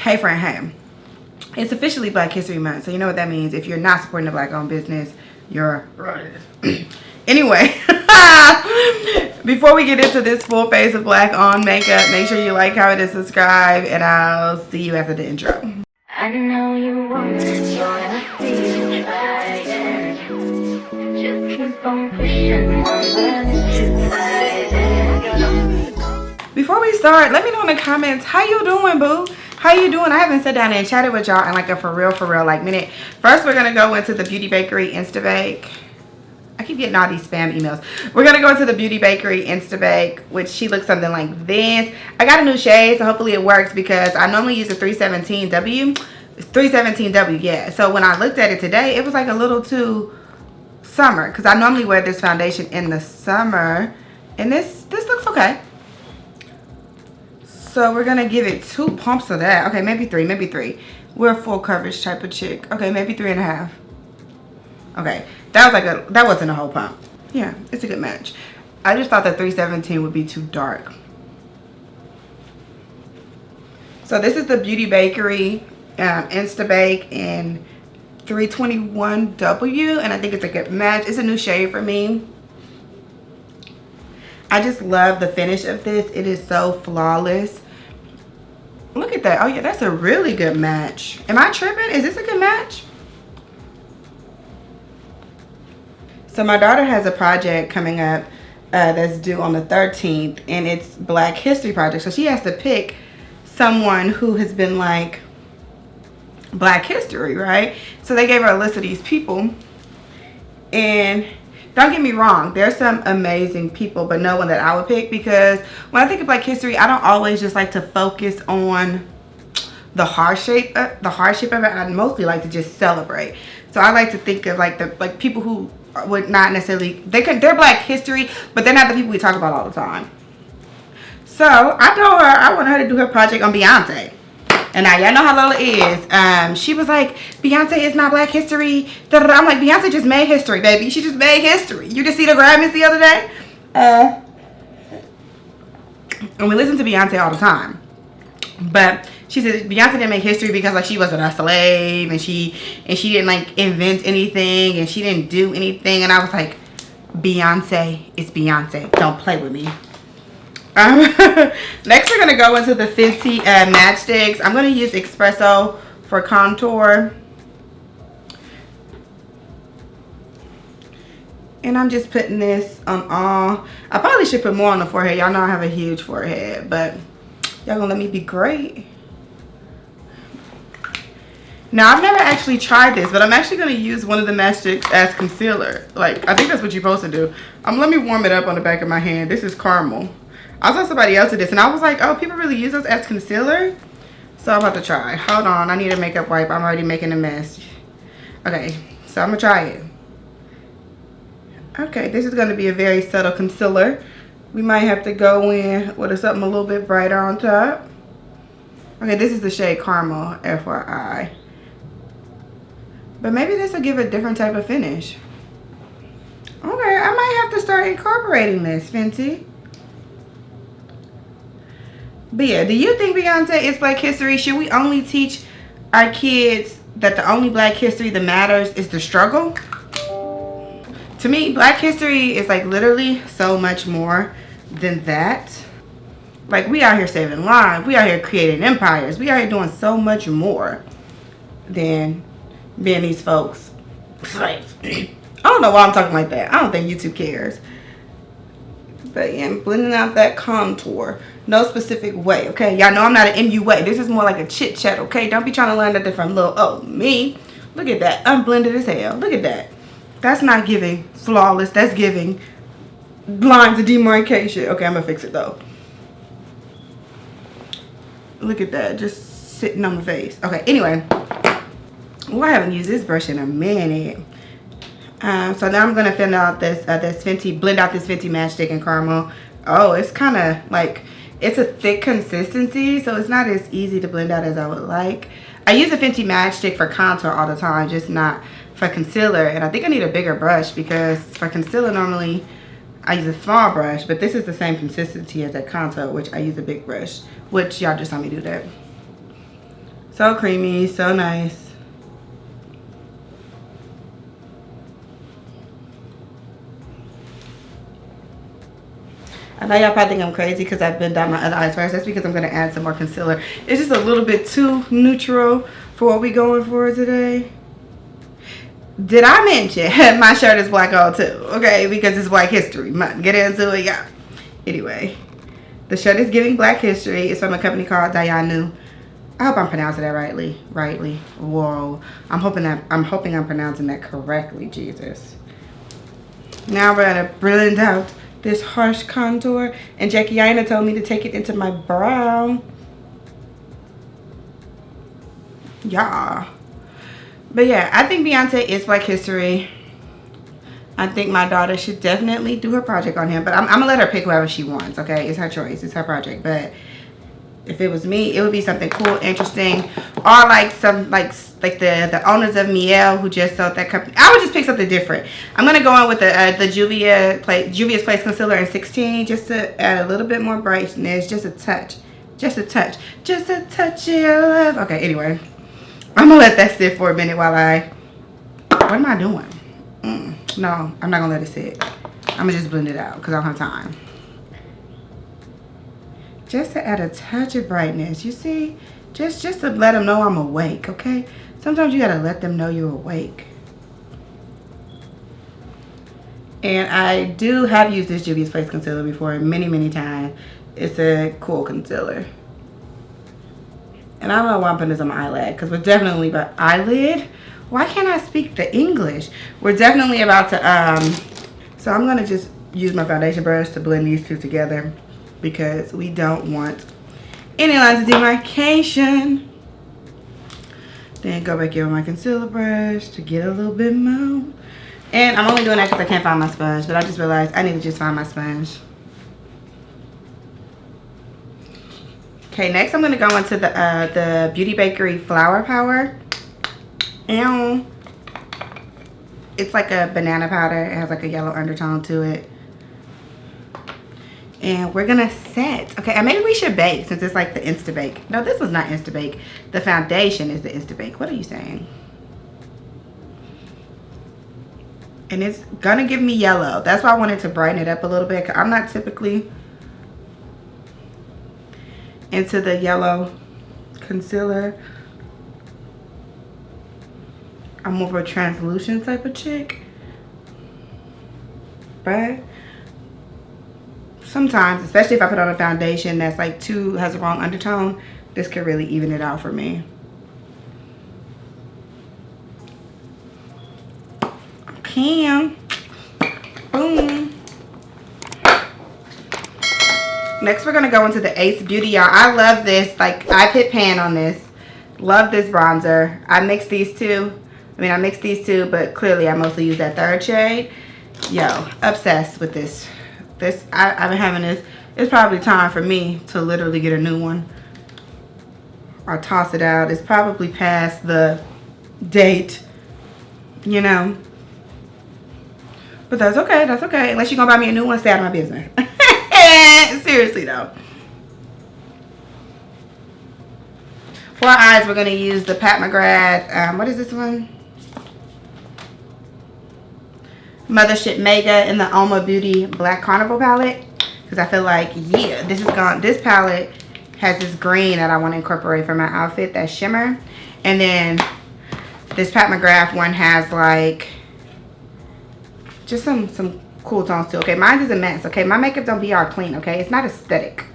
Hey friend, hey. It's officially Black History Month, so you know what that means. If you're not supporting a black-owned business, you're anyway. Before we get into this full face of black-owned makeup, make sure you like, comment, and subscribe, and I'll see you after the intro. I know you want to join the field, just keep on pushing Before we start, let me know in the comments, how you doing, boo? How you doing? I haven't sat down and chatted with y'all in like a for real like minute. First, we're gonna go into the Beauty Bakery Instabake. I keep getting all these spam emails. We're gonna go into the Beauty Bakery Instabake, which she looks something like this. I got a new shade, so hopefully it works because I normally use a 317W. 317W, yeah. So when I looked at it today, it was like a little too summer because I normally wear this foundation in the summer, and this looks okay. So we're gonna give it 2 pumps of that. Okay, maybe 3. We're a full coverage type of chick. Okay, maybe 3.5. Okay, that wasn't a whole pump. Yeah, it's a good match. I just thought that 317 would be too dark. So this is the Beauty Bakery Instabake in 321W, and I think it's a good match. It's a new shade for me. I just love the finish of this. It is so flawless. Look at that. Oh yeah, that's a really good match. Am I tripping? Is this a good match? So my daughter has a project coming up that's due on the 13th, and it's Black History Project. So she has to pick someone who has been like Black history, right? So they gave her a list of these people, and don't get me wrong, there's some amazing people, but no one that I would pick, because when I think of Black history, I don't always just like to focus on the hardship of it. I mostly like to just celebrate. So I like to think of like people who would not necessarily, they're Black history, but they're not the people we talk about all the time. So I told her I want her to do her project on Beyonce. And now y'all know how Lola is. She was like, Beyonce is not Black history. I'm like, Beyonce just made history, baby. She just made history. You just see the Grammys the other day? And we listen to Beyonce all the time. But she said Beyonce didn't make history because like she wasn't a slave, and she didn't like invent anything, and she didn't do anything. And I was like, Beyonce is Beyonce. Don't play with me. Next we're going to go into the Fenty matchsticks. I'm going to use Espresso for contour. And I'm just putting this on all. I probably should put more on the forehead. Y'all know I have a huge forehead, but y'all going to let me be great. Now, I've never actually tried this, but I'm actually going to use one of the matchsticks as concealer. Like, I think that's what you're supposed to do. Let me warm it up on the back of my hand. This is caramel. I saw somebody else did this, and I was like, oh, people really use those as concealer? So I'm about to try. Hold on, I need a makeup wipe. I'm already making a mess. Okay, so I'm going to try it. Okay, this is going to be a very subtle concealer. We might have to go in with something a little bit brighter on top. Okay, this is the shade Caramel, FYI. But maybe this will give a different type of finish. Okay, I might have to start incorporating this, Fenty. But yeah, do you think Beyonce is Black history? Should we only teach our kids that the only Black history that matters is the struggle? To me, Black history is like literally so much more than that. Like, we out here saving lives. We out here creating empires. We out here doing so much more than being these folks slaves. I don't know why I'm talking like that. I don't think YouTube cares. But yeah, I'm blending out that contour. No specific way, okay? Y'all know I'm not an MUA. This is more like a chit chat, okay? Don't be trying to learn that from little, oh, me. Look at that. I'm blended as hell. Look at that. That's not giving flawless. That's giving lines of demarcation. Okay, I'm going to fix it, though. Look at that. Just sitting on my face. Okay, anyway. Well, I haven't used this brush in a minute. So now I'm going to blend out this Fenty matchstick in caramel. Oh, it's kind of like, it's a thick consistency, so it's not as easy to blend out as I would like. I use a Fenty matchstick for contour all the time, just not for concealer. And I think I need a bigger brush because for concealer normally I use a small brush, but this is the same consistency as that contour, which I use a big brush, which y'all just saw me do that. So creamy, so nice. I know y'all probably think I'm crazy because I've been down my other eyes first. That's because I'm going to add some more concealer. It's just a little bit too neutral for what we're going for today. Did I mention my shirt is black all too? Okay, because it's Black History Month. Get into it, y'all. Anyway, the shirt is giving Black History. It's from a company called Dayanu. I hope I'm pronouncing that rightly. Whoa. I'm hoping I'm pronouncing that correctly, Jesus. Now we're going to blend out this harsh contour, and Jackie Aina told me to take it into my brow. Yeah. But yeah, I think Beyonce is Black History. I think my daughter should definitely do her project on him, but I'm gonna let her pick whoever she wants, okay? It's her choice, it's her project. But if it was me, it would be something cool, interesting, or like some like the owners of Miel who just sold that company. I would just pick something different. I'm gonna go on with the Juvia's Place concealer in 16 just to add a little bit more brightness, just a touch of your love. Okay, anyway, I'm gonna let that sit for a minute while what am I doing? No, I'm not gonna let it sit. I'm gonna just blend it out because I don't have time. Just to add a touch of brightness, you see? Just to let them know I'm awake, okay? Sometimes you gotta let them know you're awake. And I do have used this Juvia's Place concealer before many times. It's a cool concealer. And I don't know why I'm putting this on my eyelid, because we're definitely about eyelid. Why can't I speak the English? We're definitely about to, so I'm gonna just use my foundation brush to blend these two together, because we don't want any lines of demarcation. Then go back in with my concealer brush to get a little bit more. And I'm only doing that because I can't find my sponge, but I just realized I need to just find my sponge. Okay, next I'm gonna go into the Beauty Bakery Flower Power. And it's like a banana powder. It has like a yellow undertone to it. And we're gonna set, okay, and maybe we should bake since it's like the Insta-Bake. No, this was not Insta-Bake. The foundation is the Insta-Bake. What are you saying? And it's gonna give me yellow. That's why I wanted to brighten it up a little bit, 'cause I'm not typically into the yellow concealer. I'm more of a translucent type of chick. But sometimes, especially if I put on a foundation that's like has a wrong undertone, this could really even it out for me. Okay. Boom. Next, we're gonna go into the Ace Beauty, y'all. I love this. Like, I've hit pan on this. Love this bronzer. I mixed these two, but clearly I mostly use that third shade. Yo, obsessed with this. I've been having this. It's probably time for me to literally get a new one or toss it out. It's probably past the date, you know. But that's okay. That's okay. Unless you're gonna buy me a new one, stay out of my business. Seriously though. For our eyes, we're gonna use the Pat McGrath. What is this one? Mothership Mega in the Oma Beauty Black Carnival palette, because I feel like, yeah, this palette has this green that I want to incorporate for my outfit, that shimmer. And then this Pat McGrath one has like just some cool tones too. Okay, mine is a mess. Okay, my makeup don't be all clean. Okay, it's not aesthetic,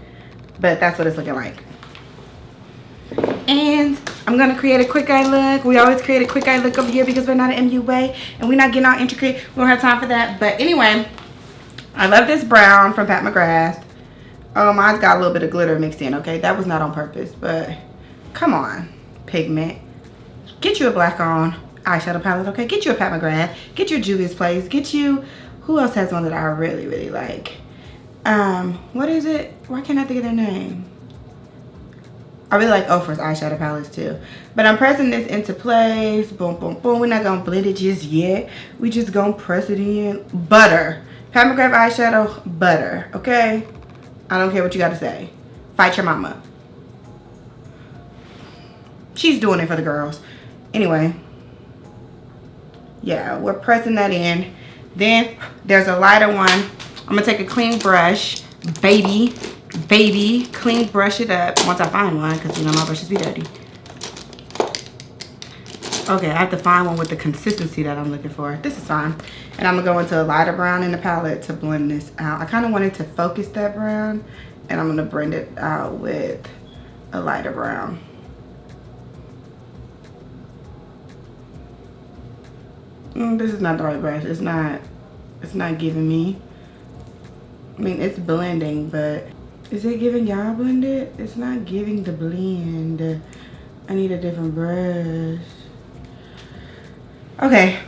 but that's what it's looking like. And I'm gonna create a quick eye look. We always create a quick eye look over here because we're not an MUA and we're not getting all intricate. We don't have time for that. But anyway, I love this brown from Pat McGrath. Oh, mine's got a little bit of glitter mixed in. Okay, that was not on purpose, but come on, pigment. Get you a black on eyeshadow palette. Okay, get you a Pat McGrath. Get you a Juvia's Place. Get you, who else has one that I really like? What is it? Why can't I think of their name? I really like Ofra's eyeshadow palettes too. But I'm pressing this into place. Boom, boom, boom. We're not going to blend it just yet. We just going to press it in. Butter. Pat McGrath eyeshadow, butter. Okay? I don't care what you got to say. Fight your mama. She's doing it for the girls. Anyway, yeah, we're pressing that in. Then there's a lighter one. I'm gonna take a clean brush, baby, clean brush it up once I find one, because you know my brushes be dirty. Okay, I have to find one with the consistency that I'm looking for. This is fine. And I'm gonna go into a lighter brown in the palette to blend this out. I kind of wanted to focus that brown, and I'm gonna blend it out with a lighter brown. This is not the right brush. It's not giving me. I mean, it's blending, but is it giving y'all blended? It's not giving the blend. I need a different brush. Okay.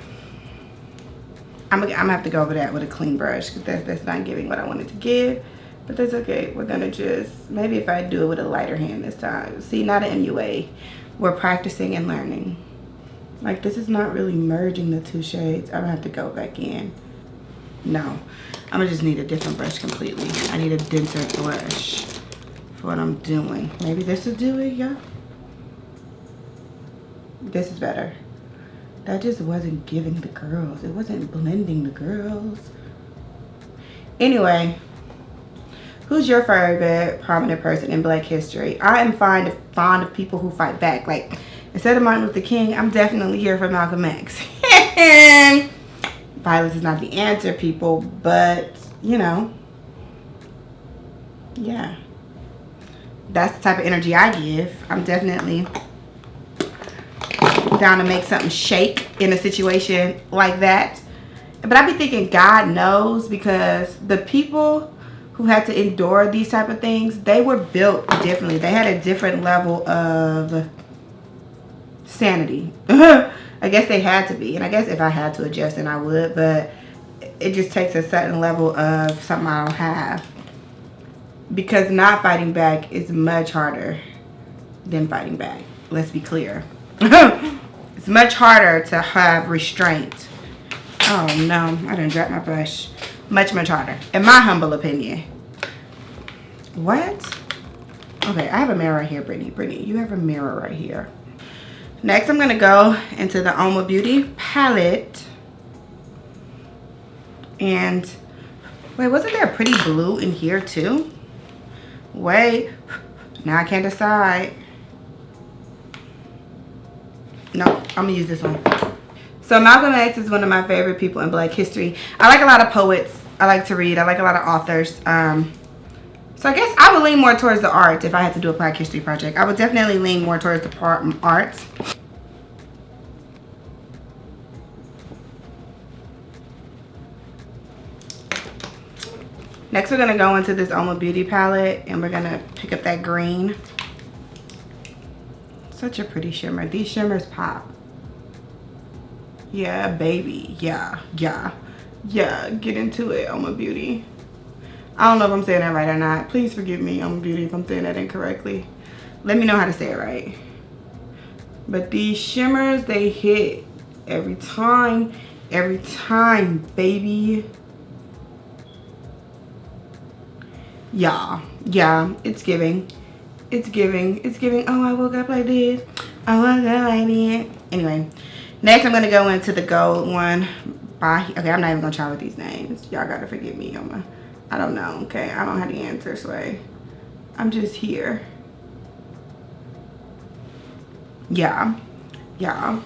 I'm gonna have to go over that with a clean brush, because that's not giving what I wanted to give. But that's okay. We're gonna just, maybe if I do it with a lighter hand this time. See, not an MUA. We're practicing and learning. Like, this is not really merging the two shades. I'm gonna have to go back in. No, I'm gonna just need a different brush completely. I need a denser brush for what I'm doing. Maybe this will do it, yeah. This is better. That just wasn't giving the girls. It wasn't blending the girls. Anyway, who's your favorite prominent person in Black history? I am fond of people who fight back. Like, instead of Martin Luther King, I'm definitely here for Malcolm X. Violence is not the answer, people, but, you know, yeah. That's the type of energy I give. I'm definitely down to make something shake in a situation like that. But I be thinking God knows, because the people who had to endure these type of things, they were built differently. They had a different level of sanity. I guess they had to be, and I guess if I had to adjust, then I would, but it just takes a certain level of something I don't have, because not fighting back is much harder than fighting back. Let's be clear. It's much harder to have restraint. Oh no, I done dropped my brush. Much harder, in my humble opinion. What? Okay, I have a mirror right here, Brittany. Brittany, you have a mirror right here. Next, I'm gonna go into the Oma Beauty palette. And wait, wasn't there a pretty blue in here too? Wait, now I can't decide. No, I'm gonna use this one. So Malcolm X is one of my favorite people in Black history. I like a lot of poets. I like to read. I like a lot of authors. So I guess I would lean more towards the art if I had to do a Black history project. I would definitely lean more towards the arts. Next, we're gonna go into this Oma Beauty palette, and we're gonna pick up that green. Such a pretty shimmer. These shimmers pop. Yeah, baby. Yeah. Get into it, Oma Beauty. I don't know if I'm saying that right or not. Please forgive me, Oma Beauty, if I'm saying that incorrectly. Let me know how to say it right. But these shimmers, they hit every time, baby. Yeah, it's giving. Oh, I woke up like this. Anyway, next I'm gonna go into the gold one. Okay, I'm not even gonna try with these names. Y'all gotta forgive me, I don't know, okay? I don't have the answer, so I'm just here. Yeah. Yeah.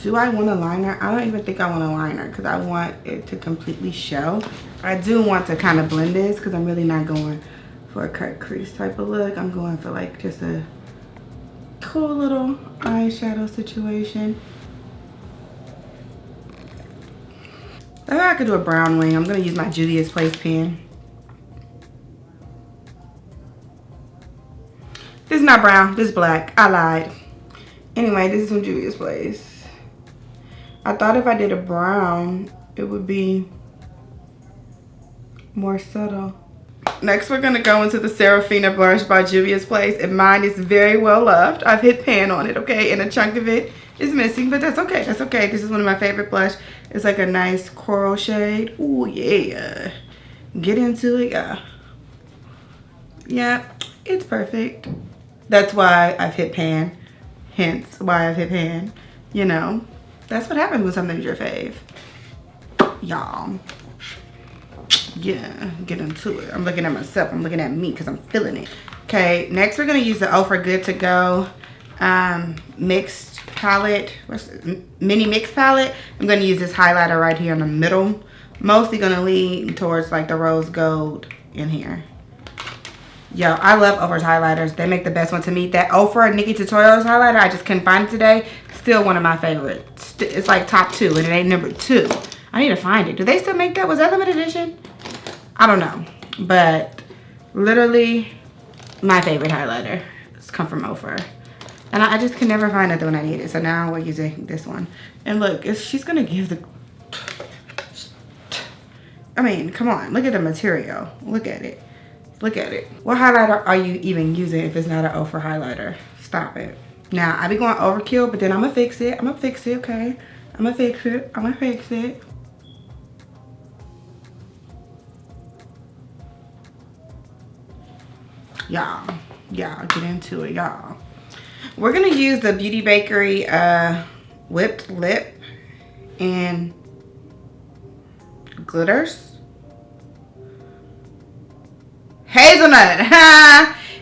Do I want a liner? I don't even think I want a liner because I want it to completely show. I do want to kind of blend this because I'm really not going for a cut crease type of look. I'm going for like just a cool little eyeshadow situation. I thought I could do a brown wing. I'm going to use my Juvia's Place pen. This is not brown. This is black. I lied. Anyway, this is from Juvia's Place. I thought if I did a brown, it would be more subtle. Next, we're going to go into the Serafina blush by Juvia's Place. And mine is very well loved. I've hit pan on it, okay? And a chunk of it is missing, but that's okay. That's okay. This is one of my favorite blush. It's like a nice coral shade. Ooh, yeah. Get into it, yeah. Yeah, it's perfect. That's why I've hit pan. Hence why I've hit pan. You know, that's what happens when something's your fave. Y'all. Yeah, get into it. I'm looking at myself. I'm looking at me because I'm feeling it. Okay, next we're going to use the O for Good to Go mixed palette. What's this? Mini mix palette. I'm going to use this highlighter right here in the middle. Mostly going to lean towards like the rose gold in here. Yo, I love Ofra's highlighters. They make the best one to me. That Ofra Nikki Tutorials highlighter, I just couldn't find it today. Still one of my favorites. It's like top 2 and it ain't number 2. I need to find it. Do they still make that? Was that limited edition? I don't know. But literally my favorite highlighter. It's come from Ofra. And I just can never find it when I need it. So now we're using this one. And look, she's going to give the... I mean, come on. Look at the material. Look at it. Look at it. What highlighter are you even using if it's not an Ofra highlighter? Stop it. Now, I be going overkill, but then I'm going to fix it. I'm going to fix it, okay? I'm going to fix it. I'm going to fix it. Y'all, get into it, y'all. We're going to use the Beauty Bakery whipped lip and glitters. Hazelnut.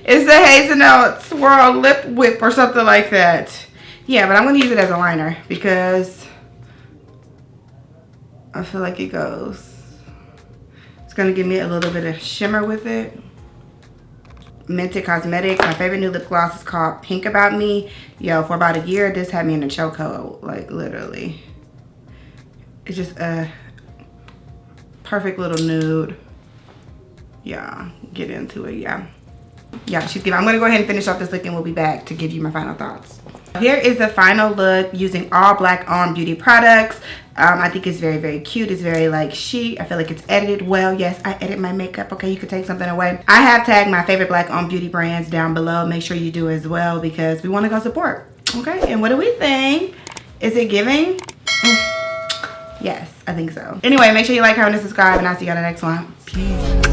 It's the hazelnut swirl lip whip or something like that. Yeah, but I'm going to use it as a liner because I feel like it goes. It's going to give me a little bit of shimmer with it. Mented Cosmetics. My favorite new lip gloss is called Pink About Me. Yo, for about a year, this had me in a chokehold. Like, literally. It's just a perfect little nude. Yeah, get into it, yeah. Yeah, she's good. I'm going to go ahead and finish off this look and we'll be back to give you my final thoughts. Here is the final look using all black on beauty products. I think it's very, very cute. It's very like chic. I feel like it's edited well. Yes, I edit my makeup. Okay, you could take something away. I have tagged my favorite black on beauty brands down below. Make sure you do as well because we want to go support. Okay, and what do we think? Is it giving? Yes, I think so. Anyway, make sure you like, comment, and subscribe, and I'll see you on the next one. Peace.